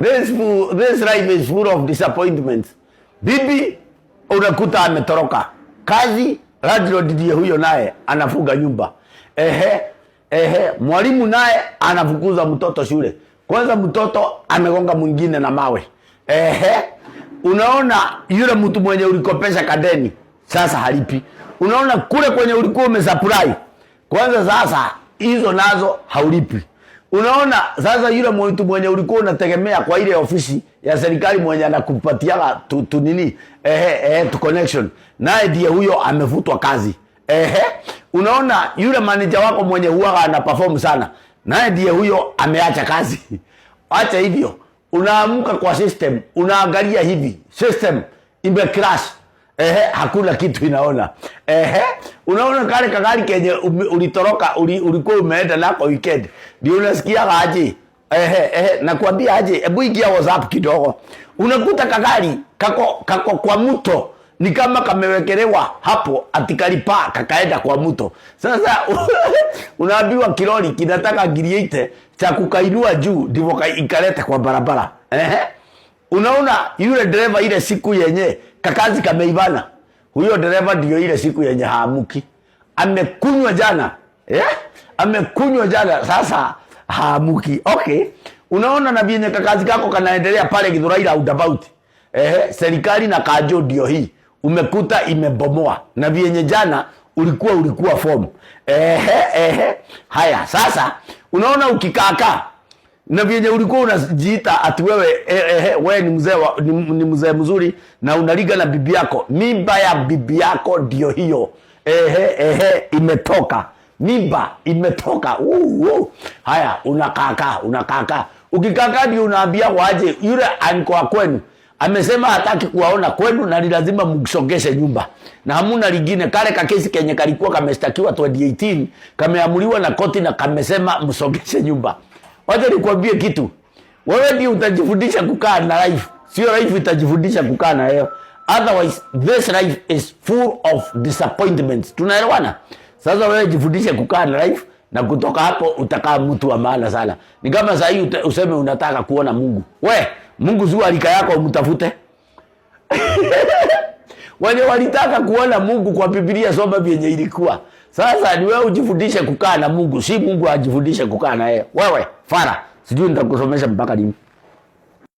This life is full of disappointments. Bibi unakuta ametoroka kazi, landlord ndiye huyo naye anafunga nyumba. Mwalimu naye anafukuza mtoto shule. Kwanza mtoto amegonga mwingine na mawe. Unaona yule mtu mwenye ulikopesha kadeni sasa halipi. Unaona kule kwenye ulikuwa umesupply kwanza sasa hizo nazo haulipi. Unaona sasa yule mtu mwenye ulikuwa unategemea kwa ile ofisi ya serikali mwenye anakupatia tu nini to connection naye ndiye huyo amevutwa kazi. Unaona yule manager wako mwenye huwa ana perform sana naye ndiye huyo ameacha kazi. Acha hivyo, unaamka kwa system, unaangalia hivi system ime crash. Hakuna kitu inaona. Unaona kale kagari kenye ulitoroka ulikuwa umeenda nako weekend. Ndio unasikia aje. Nakwambia aje, hebu ingia WhatsApp kidogo. Unakuta kagari kako kwa mto. Ni kama kamewekelewa hapo atikalipa kakaenda kwa mto. Sasa unaambiwa kilori kinataka giliite cha kukainua juu ndivyo ikaleta kwa barabara. Unaona yule dereva ile siku yenye kakazi kameivana. Huyo dereva ndio ile siku yenye haamuki. Amekunywa jana. Amekunywa jana sasa haamuki. Okay. Unaona na vyenye kakazi kako kanaendelea pale Githurai roundabout. Serikali na kajo ndio hii. Umekuta imebomoa. Na vyenye jana ulikuwa form. Haya sasa unaona ukikaka na vyenye ulikuwa unajiita ati wewe ni mzee mzuri na unaliga na bibi yako. Mimba ya bibi yako ndio hiyo. Imetoka. Mimba imetoka. Haya unakaka. Ukikaka ndio unaambia waje yule anko kwenu amesema hataki kuwaona kwenu na lazima msongeshe nyumba. Na hamuna lingine kale kakesi kenye kalikuwa kamestakiwa 2018 kameamuliwa na koti na kamesema msongeshe nyumba. Wacha nikwambie kitu. Wewe ndio utajifundisha kukaa na life. Sio life itajifundisha kukaa na leo. Otherwise this life is full of disappointments. Tunaelewana? Sasa wewe jifundishe kukaa na life na kutoka hapo utakaa mtu wa maana sana. Ni kama sasa hii useme unataka kuona Mungu. Mungu zua alika yako umtafute. Wale walitaka kuona Mungu kwa Biblia soma vyenye ilikuwa. Sasa ni wewe ujifundishe kukaa na Mungu, si Mungu ajifundishe kukaa na yeye. Wewe fara, sijui nitakusomesha mpaka lini.